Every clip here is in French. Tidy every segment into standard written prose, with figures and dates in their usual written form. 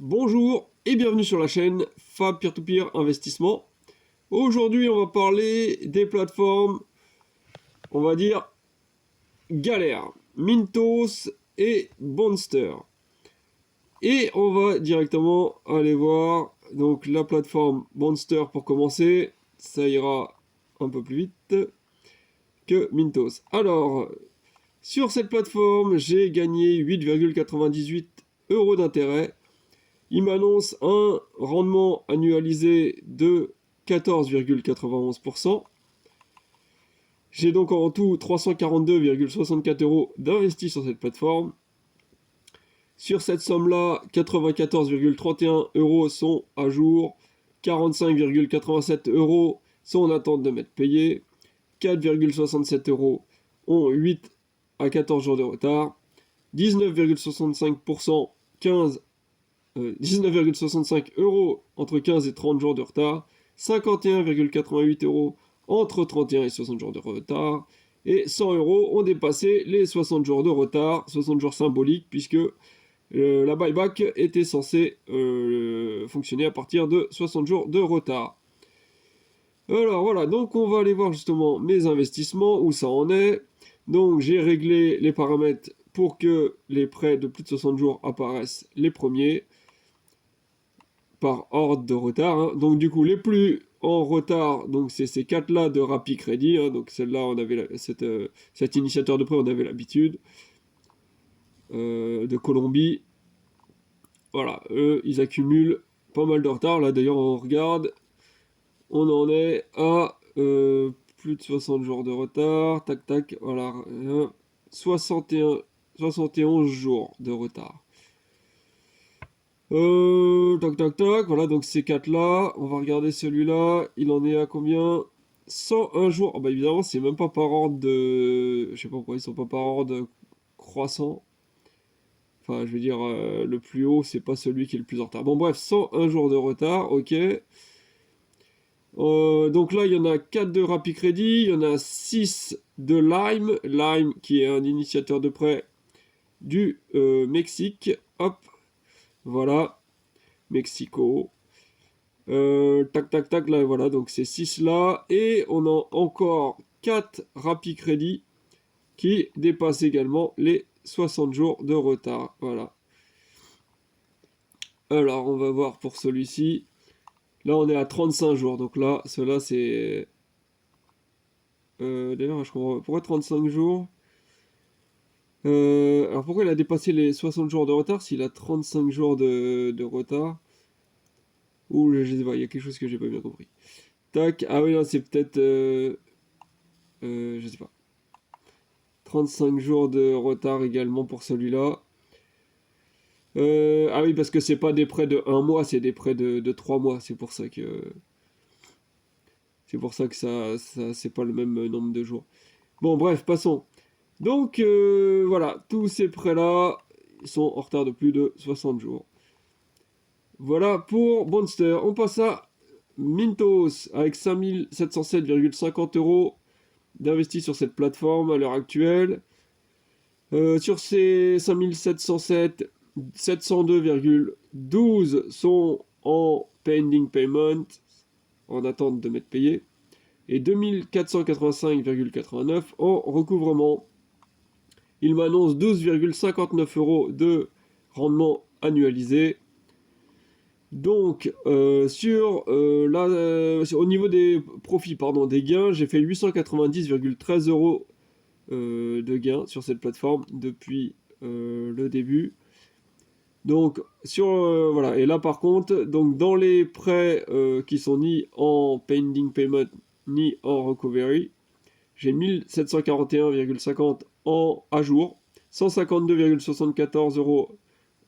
Bonjour et bienvenue sur la chaîne Fab Peer-to-Peer Investissement. Aujourd'hui, on va parler des plateformes, on va dire, galères, Mintos et Bonster. Et on va directement aller voir donc la plateforme Bonster pour commencer. Ça ira un peu plus vite que Mintos. Alors, sur cette plateforme, j'ai gagné 8,98 € d'intérêt. Il m'annonce un rendement annualisé de 14,91%. J'ai donc en tout 342,64 € d'investis sur cette plateforme. Sur cette somme-là, 94,31 € sont à jour, 45,87 € sont en attente de m'être payés, 4,67 € ont 8 à 14 jours de retard, 19,65% 19,65 € entre 15 et 30 jours de retard, 51,88 € entre 31 et 60 jours de retard, et 100 € ont dépassé les 60 jours de retard, 60 jours symboliques, puisque la buyback était censée fonctionner à partir de 60 jours de retard. Alors voilà, donc on va aller voir justement mes investissements, où ça en est. Donc j'ai réglé les paramètres pour que les prêts de plus de 60 jours apparaissent les premiers, par ordre de retard, hein. Donc du coup les plus en retard, donc c'est ces quatre là de Rappi Crédit, hein. Donc celle-là on avait cet initiateur de prêt, on avait l'habitude, de Colombie. Voilà, eux ils accumulent pas mal de retard. Là d'ailleurs on regarde, on en est à plus de 60 jours de retard, tac tac, voilà, 71 jours de retard. Tac tac tac, voilà, donc ces quatre là, on va regarder celui-là, il en est à combien? 101 jours. Oh bah évidemment c'est même pas par ordre de... Je sais pas pourquoi ils sont pas par ordre croissant. Enfin je veux dire, le plus haut c'est pas celui qui est le plus en retard. Bon bref, 101 jours de retard, ok. Donc là il y en a 4 de Rappi Crédit, il y en a 6 de Lime. Lime qui est un initiateur de prêt du Mexique. Hop, voilà, Mexico. Tac tac tac, là voilà, donc c'est 6 là, et on a encore 4 Rappi Crédit qui dépassent également les 60 jours de retard, voilà. Alors on va voir pour celui-ci, là on est à 35 jours, donc là, cela c'est... D'ailleurs je comprends, pourquoi 35 jours? Alors pourquoi il a dépassé les 60 jours de retard s'il a 35 jours de retard? Ou je sais pas, il y a quelque chose que j'ai pas bien compris. Tac, ah oui, là c'est peut-être... je sais pas. 35 jours de retard également pour celui-là. Ah oui, parce que c'est pas des prêts de 1 mois, c'est des prêts de 3 mois. C'est pour ça que... ça c'est pas le même nombre de jours. Bon, bref, passons. Donc, voilà, tous ces prêts-là sont en retard de plus de 60 jours. Voilà pour Bonster. On passe à Mintos, avec 5707,50 € d'investis sur cette plateforme à l'heure actuelle. Sur ces 5707, 702,12 sont en pending payment, en attente de m'être payé, et 2485,89 en recouvrement. Il m'annonce 12,59 € de rendement annualisé. Donc, au niveau des profits, pardon, des gains, j'ai fait 890,13 € de gains sur cette plateforme depuis le début. Donc voilà, et là par contre, donc dans les prêts qui sont ni en pending payment ni en recovery, j'ai 1741,50 à jour, 152,74 €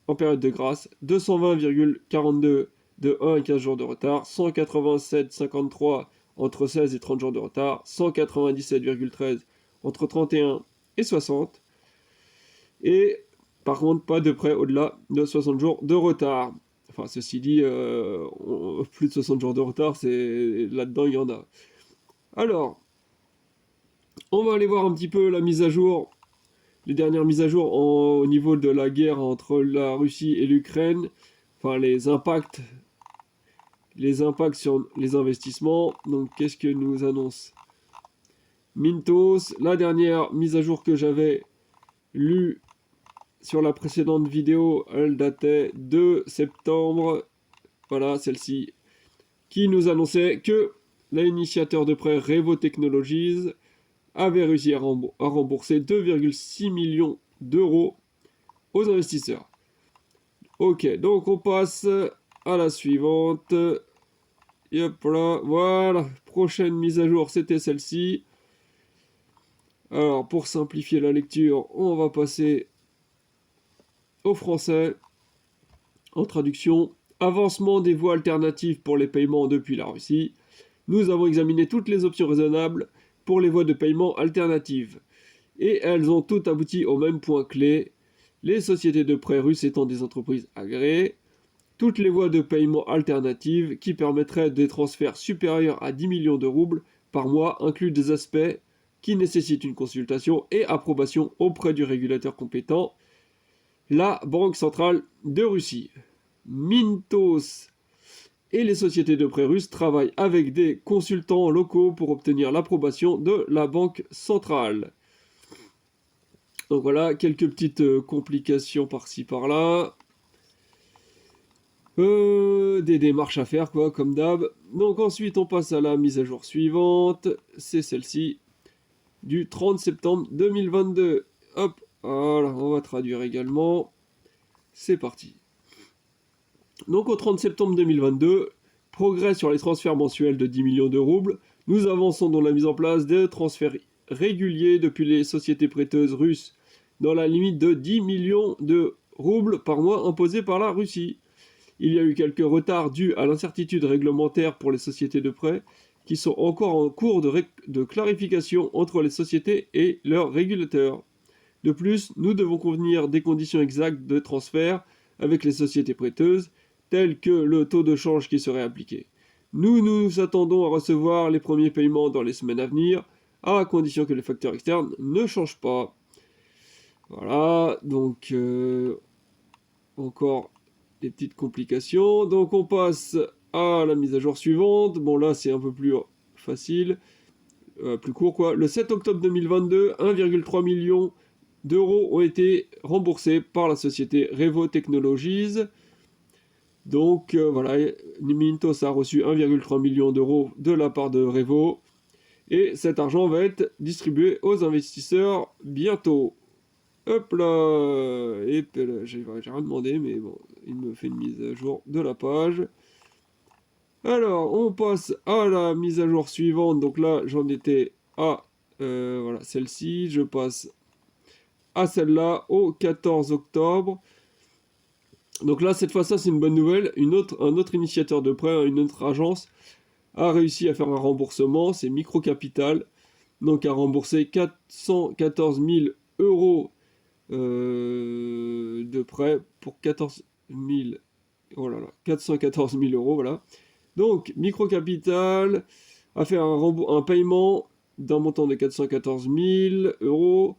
en période de grâce, 220,42 de 1 à 15 jours de retard, 187,53 entre 16 et 30 jours de retard, 197,13 entre 31 et 60. Et par contre, pas de prêt au-delà de 60 jours de retard. Enfin, ceci dit, plus de 60 jours de retard, c'est là-dedans, il y en a. Alors, on va aller voir un petit peu la mise à jour, les dernières mises à jour au niveau de la guerre entre la Russie et l'Ukraine. enfin les impacts sur les investissements. Donc qu'est-ce que nous annonce Mintos? La dernière mise à jour que j'avais lue sur la précédente vidéo, elle datait de septembre. Voilà, celle-ci, qui nous annonçait que l'initiateur de prêt Revo Technologies avait réussi à rembourser 2,6 millions d'euros aux investisseurs. Ok, donc on passe à la suivante. Et hop là, voilà, prochaine mise à jour, c'était celle-ci. Alors, pour simplifier la lecture, on va passer au français. En traduction, avancement des voies alternatives pour les paiements depuis la Russie. Nous avons examiné toutes les options raisonnables pour les voies de paiement alternatives. Et elles ont toutes abouti au même point clé. Les sociétés de prêt russes étant des entreprises agréées, toutes les voies de paiement alternatives qui permettraient des transferts supérieurs à 10 millions de roubles par mois incluent des aspects qui nécessitent une consultation et approbation auprès du régulateur compétent, la Banque centrale de Russie. Mintos et les sociétés de prêt russes travaillent avec des consultants locaux pour obtenir l'approbation de la Banque centrale. Donc voilà, quelques petites complications par-ci par-là. Des démarches à faire, quoi, comme d'hab. Donc ensuite, on passe à la mise à jour suivante. C'est celle-ci, du 30 septembre 2022. Hop, voilà, on va traduire également. C'est parti. Donc au 30 septembre 2022, progrès sur les transferts mensuels de 10 millions de roubles. Nous avançons dans la mise en place des transferts réguliers depuis les sociétés prêteuses russes, dans la limite de 10 millions de roubles par mois imposés par la Russie. Il y a eu quelques retards dus à l'incertitude réglementaire pour les sociétés de prêt, qui sont encore en cours de clarification entre les sociétés et leurs régulateurs. De plus, nous devons convenir des conditions exactes de transfert avec les sociétés prêteuses, telles que le taux de change qui serait appliqué. Nous attendons à recevoir les premiers paiements dans les semaines à venir, à condition que les facteurs externes ne changent pas. Voilà, donc encore des petites complications. Donc on passe à la mise à jour suivante. Bon là c'est un peu plus facile, plus court quoi. Le 7 octobre 2022, 1,3 million d'euros ont été remboursés par la société Revo Technologies. Donc voilà, Mintos a reçu 1,3 million d'euros de la part de Revo. Et cet argent va être distribué aux investisseurs bientôt. Hop là. Et là, j'ai rien demandé, mais bon, il me fait une mise à jour de la page. Alors, on passe à la mise à jour suivante. Donc là, j'en étais à voilà, celle-ci. Je passe à celle-là au 14 octobre. Donc là, cette fois-ci, c'est une bonne nouvelle. Un autre initiateur de prêt, une autre agence, a réussi à faire un remboursement. C'est Microcapital. Donc, a remboursé 414 000 euros de prêt pour 414 000 euros. Voilà. Donc, Microcapital a fait un paiement d'un montant de 414 000 euros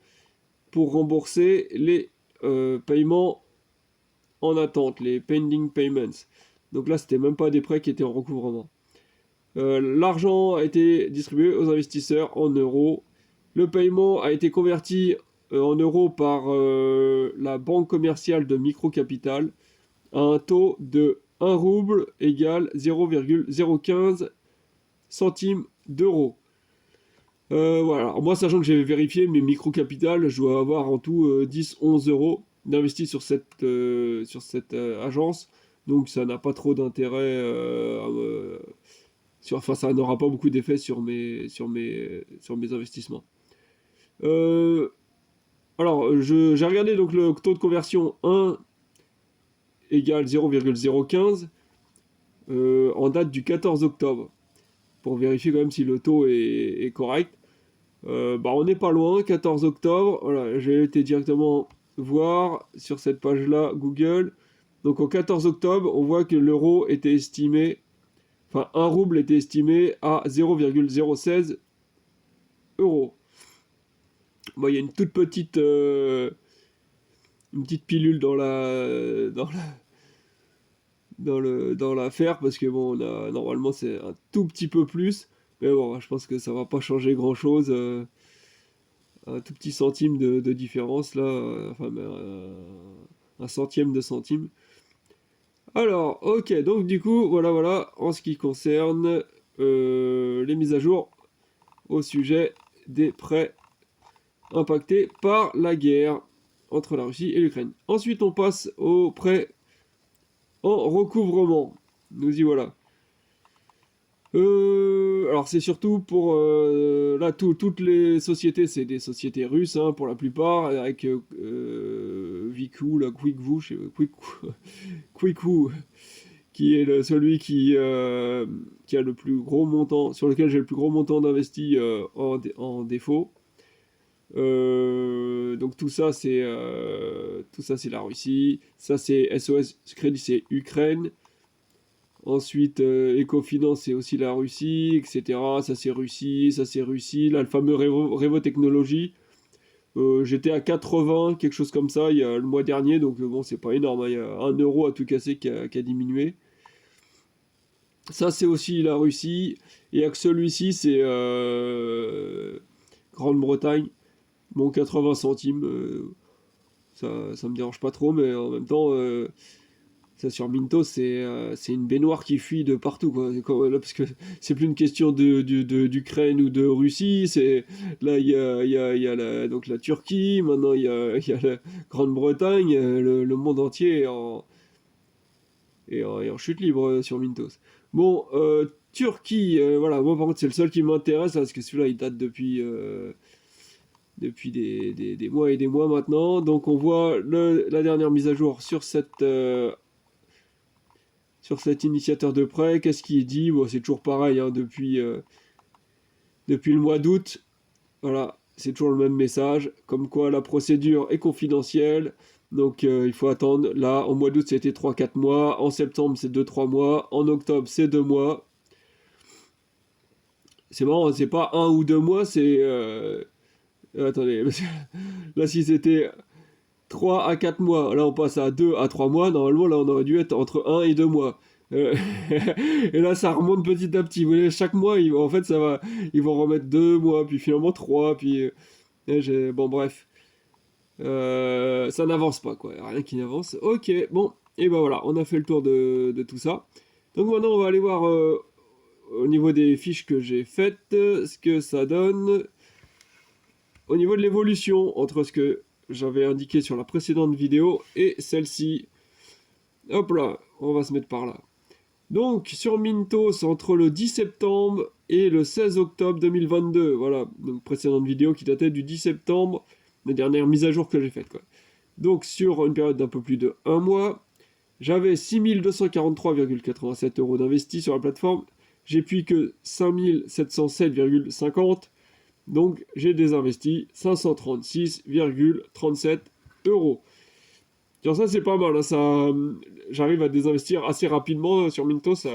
pour rembourser les paiements en attente, les pending payments. Donc là, c'était même pas des prêts qui étaient en recouvrement. L'argent a été distribué aux investisseurs en euros. Le paiement a été converti en euros par la banque commerciale de Microcapital à un taux de 1 rouble égale 0,015 centimes d'euros. Voilà. Alors moi, sachant que j'avais vérifié, mes Microcapital, je dois avoir en tout 10-11 euros d'investis sur cette agence. Donc ça n'a pas trop d'intérêt. Enfin, ça n'aura pas beaucoup d'effet sur mes investissements. Alors, j'ai regardé donc le taux de conversion 1 égale 0,015 en date du 14 octobre. Pour vérifier quand même si le taux est correct. On n'est pas loin, 14 octobre. Voilà, j'ai été directement voir sur cette page-là Google. Donc au 14 octobre, on voit que l'euro était estimé, enfin 1 rouble était estimé à 0,016 euros. Bon, il y a une petite pilule dans la dans l'affaire, parce que bon, normalement c'est un tout petit peu plus, mais bon, je pense que ça va pas changer grand-chose, un tout petit centime de différence là, enfin un centième de centime. Alors, ok, donc du coup, voilà, en ce qui concerne les mises à jour au sujet des prêts impactés par la guerre entre la Russie et l'Ukraine. Ensuite, on passe aux prêts en recouvrement. Nous y voilà. Alors c'est surtout pour là toutes les sociétés, c'est des sociétés russes hein, pour la plupart, avec Viku, la Quickvu, Quickvu, qui est celui qui a le plus gros montant, sur lequel j'ai le plus gros montant d'investi en défaut. Donc tout ça c'est la Russie, ça c'est SOS Crédit, c'est Ukraine. Ensuite, Ecofinance, c'est aussi la Russie, etc. Ça, c'est Russie, ça, c'est Russie. Là, le fameux Revo Technologies, j'étais à 80, quelque chose comme ça, il y a le mois dernier, donc bon, c'est pas énorme, hein. Il y a 1 euro à tout casser qui a diminué. Ça, c'est aussi la Russie. Et avec celui-ci, c'est Grande-Bretagne. Bon, 80 centimes, ça me dérange pas trop, mais en même temps... ça sur Minto, c'est une baignoire qui fuit de partout, quoi. Là, parce que c'est plus une question d'Ukraine ou de Russie. Là, il y a donc la Turquie, maintenant il y a la Grande-Bretagne, le monde entier est en chute libre sur Mintos. Bon, Turquie, voilà, moi par contre c'est le seul qui m'intéresse, parce que celui-là il date depuis des mois et des mois maintenant. Donc on voit la dernière mise à jour sur cet initiateur de prêt. Qu'est-ce qui est dit? Bon, c'est toujours pareil, hein, depuis le mois d'août. Voilà, c'est toujours le même message, comme quoi la procédure est confidentielle. Donc il faut attendre. Là, au mois d'août, c'était 3-4 mois. En septembre, c'est 2-3 mois. En octobre, c'est 2 mois. C'est marrant, c'est pas 1 ou 2 mois, c'est... attendez, là, si c'était 3 à 4 mois, là, on passe à 2 à 3 mois. Normalement, là, on aurait dû être entre 1 et 2 mois. Et là, ça remonte petit à petit. Vous voyez, chaque mois, en fait, ils vont remettre 2 mois, puis finalement 3, puis... bon, bref. Ça n'avance pas, quoi. Rien qui n'avance. Ok, bon. Et ben voilà, on a fait le tour de tout ça. Donc maintenant, on va aller voir au niveau des fiches que j'ai faites, ce que ça donne au niveau de l'évolution entre ce que j'avais indiqué sur la précédente vidéo et celle-ci. Hop là, on va se mettre par là. Donc, sur Mintos, entre le 10 septembre et le 16 octobre 2022, voilà, donc précédente vidéo qui datait du 10 septembre, la dernière mise à jour que j'ai faite, quoi. Donc, sur une période d'un peu plus de 1 mois, j'avais 6 243,87 euros d'investis sur la plateforme, j'ai plus que 5 707,50, donc j'ai désinvesti 536,37 euros. Genre ça c'est pas mal, hein, j'arrive à désinvestir assez rapidement sur Minto, ça,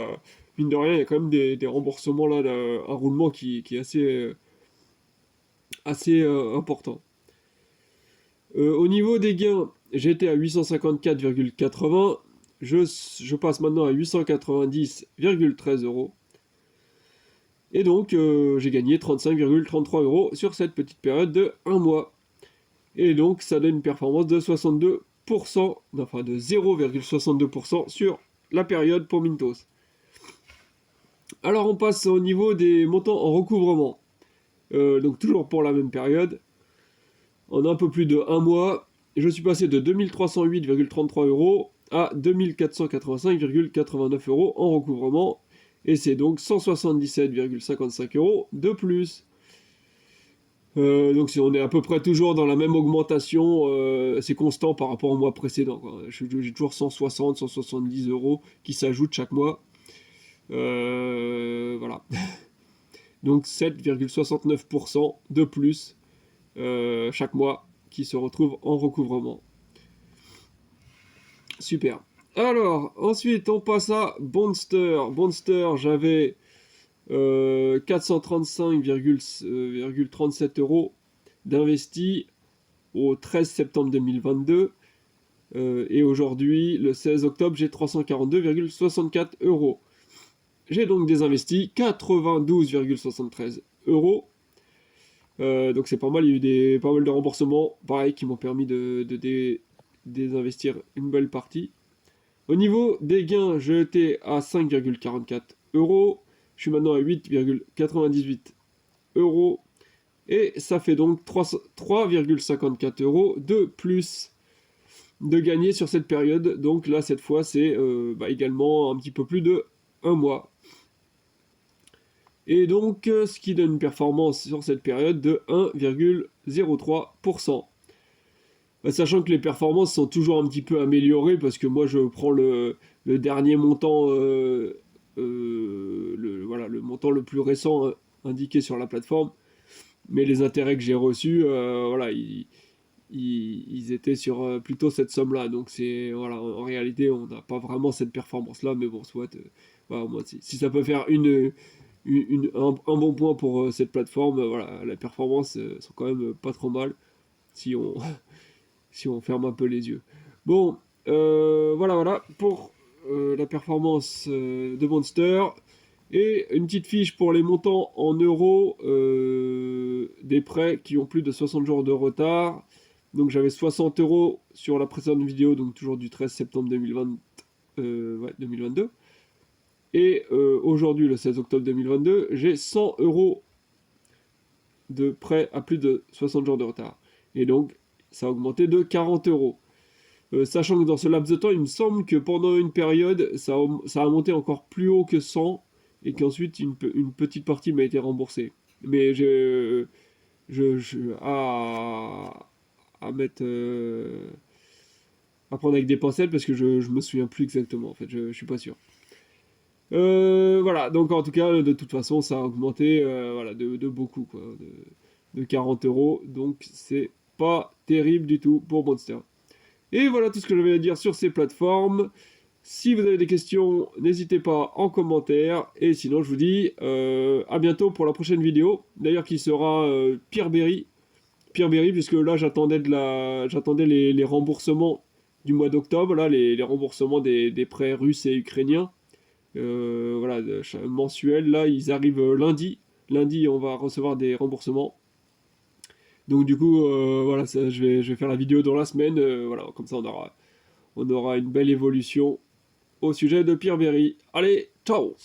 mine de rien, il y a quand même des remboursements là, un roulement qui est assez important. Au niveau des gains, j'étais à 854,80, je passe maintenant à 890,13 euros. Et donc j'ai gagné 35,33 euros sur cette petite période de 1 mois. Et donc ça donne une performance de 62%, enfin de 0,62% sur la période pour Mintos. Alors on passe au niveau des montants en recouvrement. Donc toujours pour la même période. En un peu plus de 1 mois, je suis passé de 2308,33 euros à 2485,89 euros en recouvrement. Et c'est donc 177,55 euros de plus. Donc on est à peu près toujours dans la même augmentation, c'est constant par rapport au mois précédent, quoi. J'ai toujours 160, 170 euros qui s'ajoutent chaque mois. Voilà. Donc 7,69% de plus chaque mois qui se retrouve en recouvrement. Super. Alors, ensuite on passe à Bonster. Bonster, j'avais 435,37 euros d'investis au 13 septembre 2022. Et aujourd'hui, le 16 octobre, j'ai 342,64 euros. J'ai donc désinvesti 92,73 euros. Donc c'est pas mal, il y a eu pas mal de remboursements, pareil, qui m'ont permis de désinvestir une belle partie. Au niveau des gains, j'étais à 5,44 euros. Je suis maintenant à 8,98 euros. Et ça fait donc 3,54 euros de plus de gagner sur cette période. Donc là, cette fois, c'est également un petit peu plus de 1 mois. Et donc, ce qui donne une performance sur cette période de 1,03%. Sachant que les performances sont toujours un petit peu améliorées, parce que moi, je prends le dernier montant, le montant le plus récent indiqué sur la plateforme. Mais les intérêts que j'ai reçus, ils étaient sur plutôt cette somme-là. Donc, en réalité, on n'a pas vraiment cette performance-là, mais bon, soit, moi, si ça peut faire un bon point pour cette plateforme, la performance sont quand même pas trop mal si on, si on ferme un peu les yeux. Bon, voilà pour la performance de Monster. Et une petite fiche pour les montants en euros des prêts qui ont plus de 60 jours de retard. Donc j'avais 60 euros sur la précédente vidéo, donc toujours du 13 septembre 2022. Et aujourd'hui, le 16 octobre 2022, j'ai 100 euros de prêt à plus de 60 jours de retard. Et donc, ça a augmenté de 40 euros. Sachant que dans ce laps de temps, il me semble que pendant une période, ça a monté encore plus haut que 100 et qu'ensuite, une petite partie m'a été remboursée. Mais à mettre... à prendre avec des pincettes parce que je me souviens plus exactement. En fait, je suis pas sûr. Voilà, donc en tout cas, de toute façon, ça a augmenté de beaucoup, quoi, de 40 euros, donc c'est pas terrible du tout pour Monster. Et voilà tout ce que j'avais à dire sur ces plateformes. Si vous avez des questions, n'hésitez pas en commentaire, et sinon je vous dis à bientôt pour la prochaine vidéo, d'ailleurs qui sera Peerberry, puisque là j'attendais les remboursements du mois d'octobre, là les remboursements des prêts russes et ukrainiens. Mensuel. Là, ils arrivent lundi. Lundi, on va recevoir des remboursements. Donc du coup, je vais faire la vidéo dans la semaine. Comme ça, on aura une belle évolution au sujet de Peerberry. Allez, ciao!